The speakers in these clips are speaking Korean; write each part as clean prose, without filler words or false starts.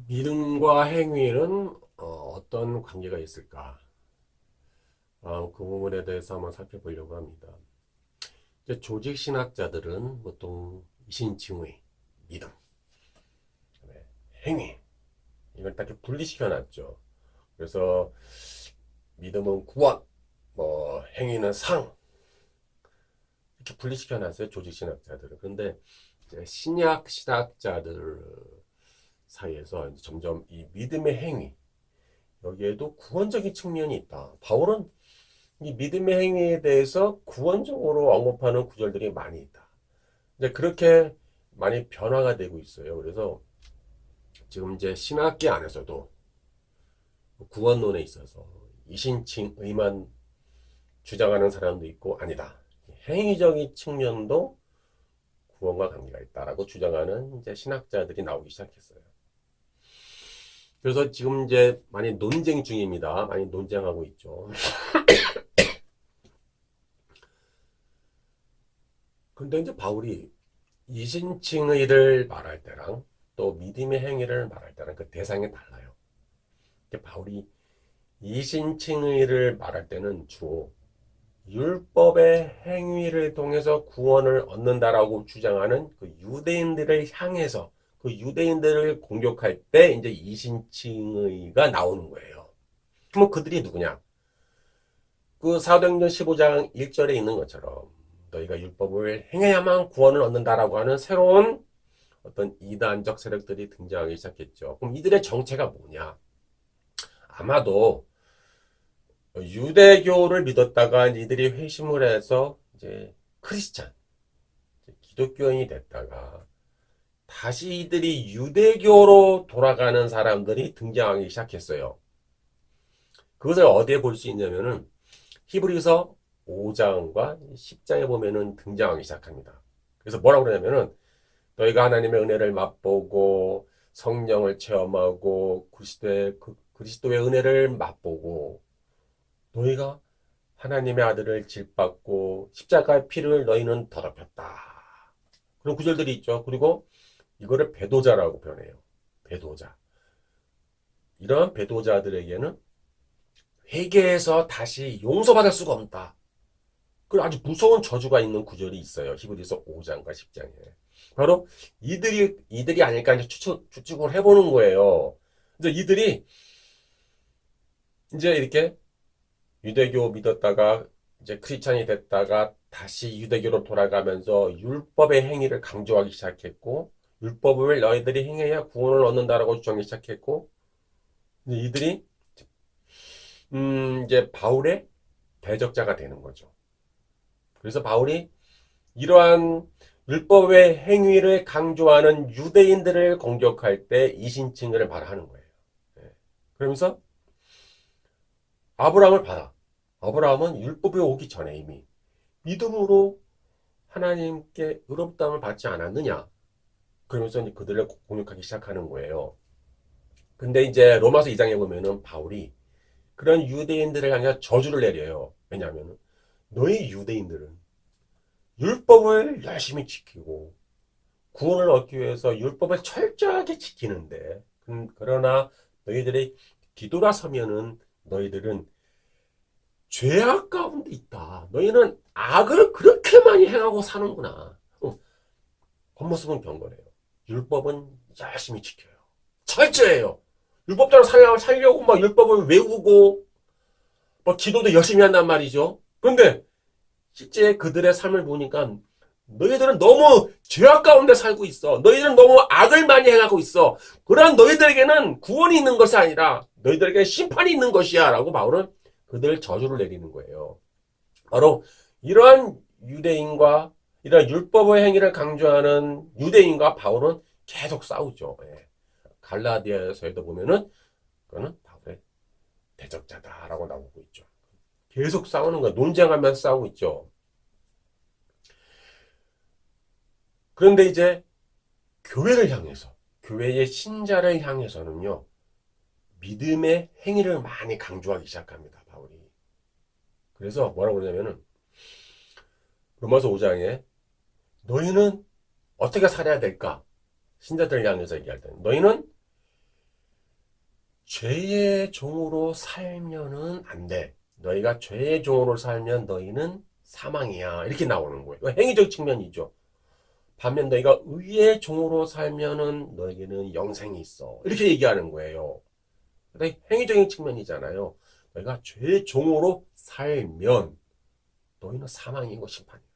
믿음과 행위는 어떤 관계가 있을까? 그 부분에 대해서 한번 살펴보려고 합니다. 이제 조직 신학자들은 보통 이신칭의, 믿음, 그다음에 행위 이걸 딱 이렇게 분리시켜 놨죠. 그래서 믿음은 구원, 행위는 상 이렇게 분리시켜 놨어요. 조직 신학자들은. 그런데 이제 신약 신학자들 사이에서 이제 점점 이 믿음의 행위 여기에도 구원적인 측면이 있다. 바울은 이 믿음의 행위에 대해서 구원적으로 언급하는 구절들이 많이 있다. 이제 그렇게 많이 변화가 되고 있어요. 그래서 지금 이제 신학계 안에서도 구원론에 있어서 이신칭의만 주장하는 사람도 있고 아니다. 행위적인 측면도 구원과 관계가 있다라고 주장하는 이제 신학자들이 나오기 시작했어요. 그래서 지금 이제 많이 논쟁 중입니다. 많이 논쟁하고 있죠. 근데 이제 바울이 이신칭의를 말할 때랑 또 믿음의 행위를 말할 때랑 그 대상이 달라요. 바울이 이신칭의를 말할 때는 주로 율법의 행위를 통해서 구원을 얻는다라고 주장하는 그 유대인들을 향해서 그 유대인들을 공격할 때 이제 이신칭의가 나오는 거예요. 그럼 그들이 누구냐? 그 사도행전 15장 1절에 있는 것처럼 너희가 율법을 행해야만 구원을 얻는다라고 하는 새로운 어떤 이단적 세력들이 등장하기 시작했죠. 그럼 이들의 정체가 뭐냐? 아마도 유대교를 믿었다가 이들이 회심을 해서 이제 크리스찬, 기독교인이 됐다가 다시 이들이 유대교로 돌아가는 사람들이 등장하기 시작했어요. 그것을 어디에 볼 수 있냐면은 히브리서 5장과 10장에 보면은 등장하기 시작합니다. 그래서 뭐라고 그러냐면은 너희가 하나님의 은혜를 맛보고 성령을 체험하고 그리스도의 은혜를 맛보고 너희가 하나님의 아들을 질받고 십자가의 피를 너희는 더럽혔다. 그런 구절들이 있죠. 그리고 이거를 배도자라고 표현해요. 배도자. 이러한 배도자들에게는 회개해서 다시 용서받을 수가 없다. 그 아주 무서운 저주가 있는 구절이 있어요. 히브리서 5장과 10장에. 바로 이들이 아닐까 이제 추측을 해보는 거예요. 이제 이들이 이제 이렇게 유대교 믿었다가 이제 크리스찬이 됐다가 다시 유대교로 돌아가면서 율법의 행위를 강조하기 시작했고 율법을 너희들이 행해야 구원을 얻는다라고 주장하기 시작했고 이들이 이제 바울의 대적자가 되는 거죠. 그래서 바울이 이러한 율법의 행위를 강조하는 유대인들을 공격할 때 이신칭을 말하는 거예요. 예. 그러면서 아브라함을 받아. 아브라함은 율법이 오기 전에 이미 믿음으로 하나님께 의롭다함을 받지 않았느냐. 그러면서 이제 그들을 공격하기 시작하는 거예요. 근데 이제 로마서 2장에 보면은 바울이 그런 유대인들을 향해 저주를 내려요. 왜냐하면 너희 유대인들은 율법을 열심히 지키고 구원을 얻기 위해서 율법을 철저하게 지키는데 그러나 너희들이 뒤돌아서면은 너희들은 죄악 가운데 있다. 너희는 악을 그렇게 많이 행하고 사는구나. 겉모습은 경건해요. 율법은 열심히 지켜요. 철저해요. 율법대로 살려고 막 율법을 외우고 막 기도도 열심히 한단 말이죠. 그런데 실제 그들의 삶을 보니까 너희들은 너무 죄악 가운데 살고 있어. 너희들은 너무 악을 많이 행하고 있어. 그러한 너희들에게는 구원이 있는 것이 아니라 너희들에게 심판이 있는 것이야. 라고 바울은 그들 저주를 내리는 거예요. 바로 이러한 유대인과 이러한 율법의 행위를 강조하는 유대인과 바울은 계속 싸우죠. 예. 갈라디아서에도 보면은 그거는 바울의 대적자다라고 나오고 있죠. 계속 싸우는 거야. 논쟁하면서 싸우고 있죠. 그런데 이제 교회를 향해서, 교회의 신자를 향해서는요, 믿음의 행위를 많이 강조하기 시작합니다, 바울이. 그래서 뭐라고 그러냐면은, 로마서 5장에 너희는 어떻게 살아야 될까? 신자들을 향해서 얘기할 때, 너희는 죄의 종으로 살면은 안 돼. 너희가 죄의 종으로 살면 너희는 사망이야. 이렇게 나오는 거예요. 행위적 측면이죠. 반면 너희가 의의 종으로 살면은 너에게는 영생이 있어. 이렇게 얘기하는 거예요. 행위적인 측면이잖아요. 너희가 죄의 종으로 살면 너희는 사망이고 심판이야.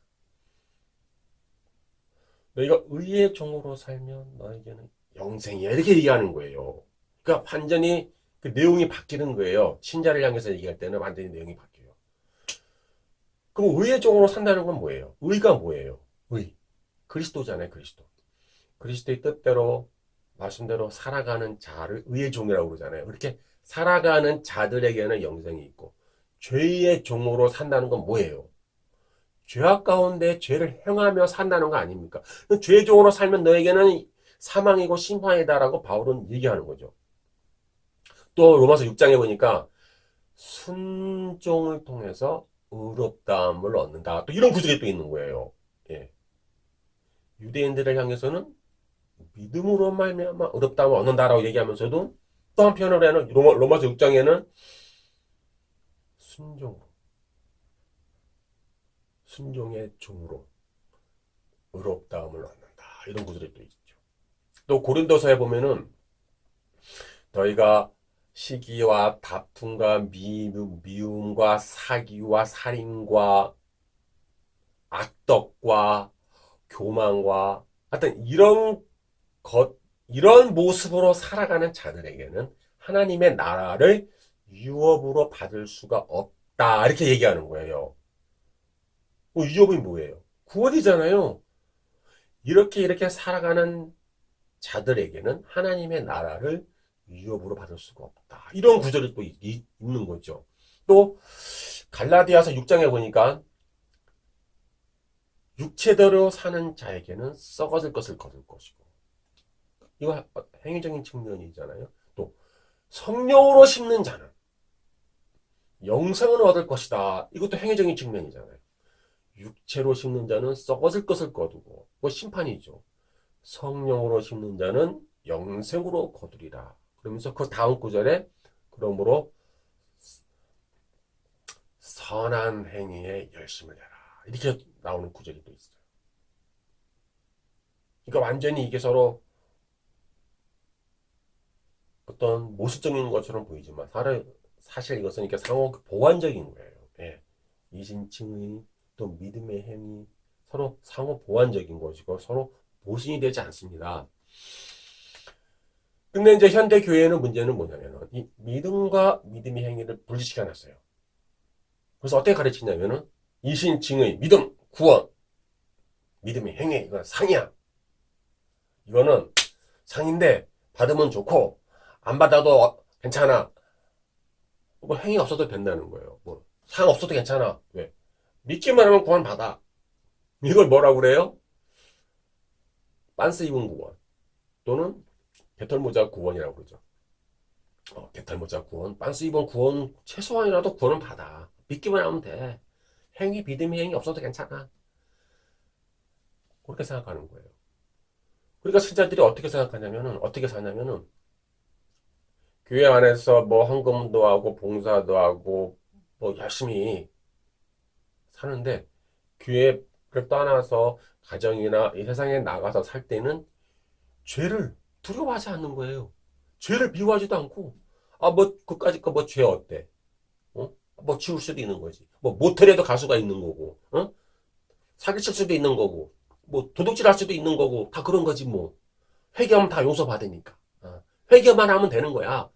너희가 의의 종으로 살면 너에게는 영생이야. 이렇게 얘기하는 거예요. 그러니까 완전히 그 내용이 바뀌는 거예요. 신자를 향해서 얘기할 때는 완전히 내용이 바뀌어요. 그럼 의의 종으로 산다는 건 뭐예요? 의가 뭐예요? 의. 그리스도잖아요, 그리스도. 그리스도의 뜻대로, 말씀대로 살아가는 자를 의의 종이라고 그러잖아요. 그렇게 살아가는 자들에게는 영생이 있고, 죄의 종으로 산다는 건 뭐예요? 죄악 가운데 죄를 행하며 산다는 거 아닙니까? 죄의 종으로 살면 너에게는 사망이고 심판이다라고 바울은 얘기하는 거죠. 또 로마서 6장에 보니까 순종을 통해서 의롭다함을 얻는다. 또 이런 구절이 또 있는 거예요. 예. 유대인들을 향해서는 믿음으로 말미암아 의롭다함을 얻는다라고 얘기하면서도 또 한편으로는 로마서 6장에는 순종의 종으로 의롭다함을 얻는다. 이런 구절이 또 있죠. 또 고린도서에 보면은 너희가 시기와 다툼과 미움과 사기와 살인과 악덕과 교만과 하여튼 이런 모습으로 살아가는 자들에게는 하나님의 나라를 유업으로 받을 수가 없다. 이렇게 얘기하는 거예요. 유업이 뭐예요? 구원이잖아요. 이렇게 살아가는 자들에게는 하나님의 나라를 유업으로 받을 수가 없다. 이런 구절이 또 있는 거죠. 또 갈라디아서 6장에 보니까 육체대로 사는 자에게는 썩어질 것을 거둘 것이고, 이거 행위적인 측면이잖아요. 또 성령으로 심는 자는 영생을 얻을 것이다. 이것도 행위적인 측면이잖아요. 육체로 심는 자는 썩어질 것을 거두고, 뭐 심판이죠. 성령으로 심는 자는 영생으로 거두리라. 그러면서 그 다음 구절에 그러므로 선한 행위에 열심을 내라. 이렇게 나오는 구절이 또 있어요. 그러니까 완전히 이게 서로 어떤 모순적인 것처럼 보이지만 사실 이것은 이렇게 상호 보완적인 거예요. 예. 이신칭의 또 믿음의 행위 서로 상호 보완적인 것이고 서로 모순이 되지 않습니다. 근데 이제 현대 교회는 문제는 뭐냐면은 이 믿음과 믿음의 행위를 분리시켜 놨어요. 그래서 어떻게 가르치냐면은 이신칭의 믿음, 구원, 믿음의 행위 이건 상이야. 이거는 상인데 받으면 좋고 안 받아도 괜찮아. 뭐 행위 없어도 된다는 거예요. 뭐 상 없어도 괜찮아. 왜? 믿기만 하면 구원 받아. 이걸 뭐라고 그래요? 빤스 입은 구원 또는 개털모자 구원이라고 그러죠. 개털모자 구원, 빤스 입은 구원 최소한이라도 구원은 받아. 믿기만 하면 돼. 행위, 믿음의 행위 없어도 괜찮아. 그렇게 생각하는 거예요. 그러니까 신자들이 어떻게 사냐면은 교회 안에서 뭐 헌금도 하고 봉사도 하고 뭐 열심히 사는데 교회를 떠나서 가정이나 이 세상에 나가서 살 때는 죄를 두려워하지 않는 거예요. 죄를 미워하지도 않고 뭐 그까짓 거 뭐 죄 어때? 뭐 지울 수도 있는 거지. 뭐 모텔에도 갈 수가 있는 거고, 사기칠 수도 있는 거고, 뭐 도둑질 할 수도 있는 거고 다 그런 거지 뭐. 회개하면 다 용서받으니까. 회개만 하면 되는 거야.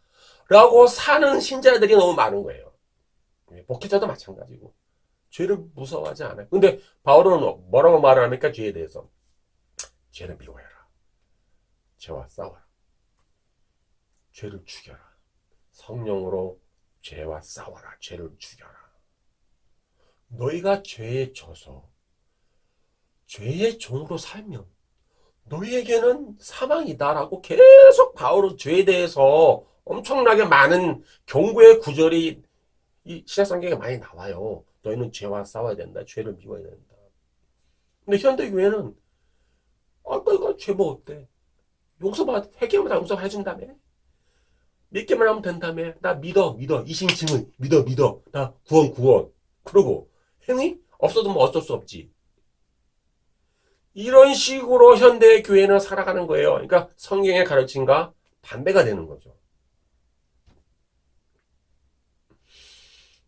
라고 사는 신자들이 너무 많은 거예요. 목회자도 마찬가지고. 죄를 무서워하지 않아요. 근데 바울은 뭐라고 말을 합니까? 죄에 대해서. 죄를 미워해라. 죄와 싸워라. 죄를 죽여라. 성령으로 죄와 싸워라. 죄를 죽여라. 너희가 죄에 져서 죄의 종으로 살면 너희에게는 사망이다라고 계속 바울은 죄에 대해서 엄청나게 많은 경고의 구절이 이 신약성경에 많이 나와요. 너희는 죄와 싸워야 된다. 죄를 미워야 된다. 근데 현대교회는 너희가 죄 뭐 어때? 회개하면 다 용서해준다며? 믿기만 하면 된다며. 나 믿어. 이신칭은 믿어. 나 구원. 그러고 행위? 없어도 뭐 어쩔 수 없지. 이런 식으로 현대 교회는 살아가는 거예요. 그러니까 성경의 가르침과 반대가 되는 거죠.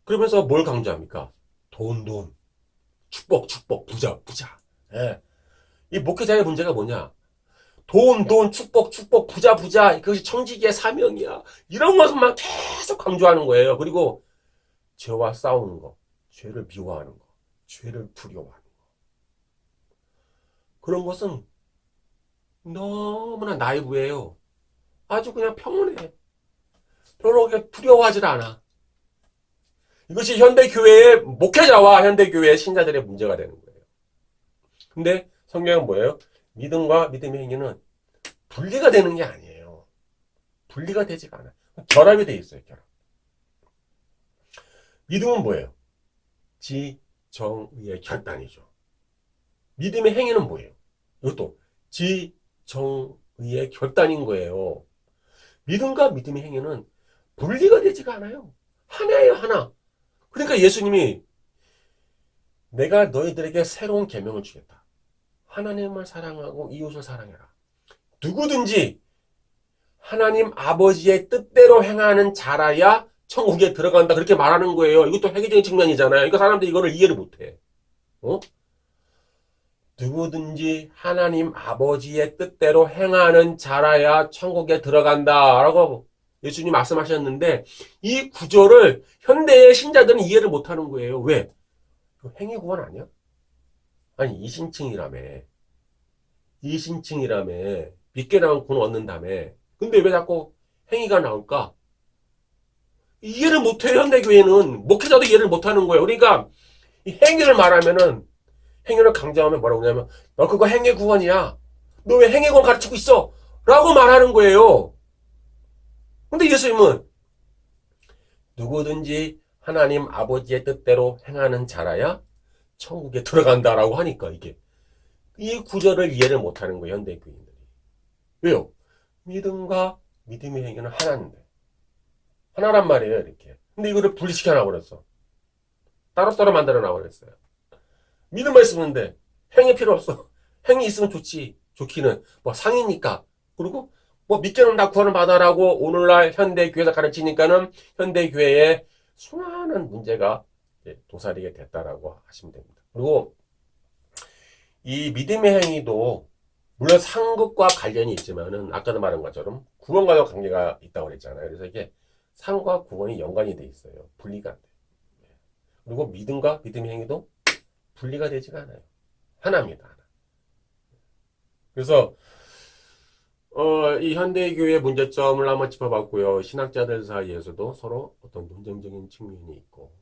그러면서 뭘 강조합니까? 돈. 축복, 부자. 예. 이 목회자의 문제가 뭐냐? 돈, 축복, 부자. 그것이 청지기의 사명이야. 이런 것만 계속 강조하는 거예요. 그리고 죄와 싸우는 거, 죄를 미워하는 거, 죄를 두려워하는 거. 그런 것은 너무나 나이브예요. 아주 그냥 평온해. 별로 그렇게 두려워하질 않아. 이것이 현대교회의 목회자와 현대교회의 신자들의 문제가 되는 거예요. 근데 성경은 뭐예요? 믿음과 믿음의 행위는 분리가 되는 게 아니에요. 분리가 되지가 않아요. 결합이 돼 있어요. 결합. 믿음은 뭐예요? 지정의의 결단이죠. 믿음의 행위는 뭐예요? 이것도 지정의의 결단인 거예요. 믿음과 믿음의 행위는 분리가 되지가 않아요. 하나예요, 하나. 그러니까 예수님이 내가 너희들에게 새로운 계명을 주겠다. 하나님을 사랑하고 이웃을 사랑해라. 누구든지 하나님 아버지의 뜻대로 행하는 자라야 천국에 들어간다. 그렇게 말하는 거예요. 이것도 회개적인 측면이잖아요. 그러니까 사람들이 이거를 이해를 못해. 어? 누구든지 하나님 아버지의 뜻대로 행하는 자라야 천국에 들어간다라고 예수님 말씀하셨는데 이 구조를 현대의 신자들은 이해를 못하는 거예요. 왜? 행위 구원 아니야? 아니 이신칭이라며 믿게 나온 구원 얻는다며. 근데 왜 자꾸 행위가 나올까? 이해를 못해요. 현대교회는 목회자도 이해를 못하는 거예요. 그러니까 이 행위를 말하면은 행위를 강조하면 뭐라고 하냐면 너 그거 행위 구원이야. 너 왜 행위 구원 가르치고 있어? 라고 말하는 거예요. 근데 예수님은 누구든지 하나님 아버지의 뜻대로 행하는 자라야 천국에 들어간다라고 하니까 이게 이 구절을 이해를 못하는 거예요. 현대교인들이. 왜요? 믿음과 믿음의 행위는 하나인데 하나란 말이에요. 이렇게. 근데 이거를 분리시켜 놔버렸어. 따로따로 만들어 놔버렸어요. 믿음만 있으면 행위 필요 없어. 행위 있으면 좋지. 좋기는 뭐 상이니까. 그리고 뭐 믿기는 다 구원을 받아라고 오늘날 현대교회에서 가르치니까는 현대교회에 수많은 문제가 도사리게 됐다라고 하시면 됩니다. 그리고 이 믿음의 행위도 물론 상급과 관련이 있지만은 아까도 말한 것처럼 구원과도 관계가 있다고 그랬잖아요. 그래서 이게 상과 구원이 연관이 돼 있어요. 분리가 안 돼. 그리고 믿음과 믿음의 행위도 분리가 되지가 않아요. 하나입니다. 하나. 그래서 이 현대교회의 문제점을 한번 짚어봤고요. 신학자들 사이에서도 서로 어떤 논쟁적인 측면이 있고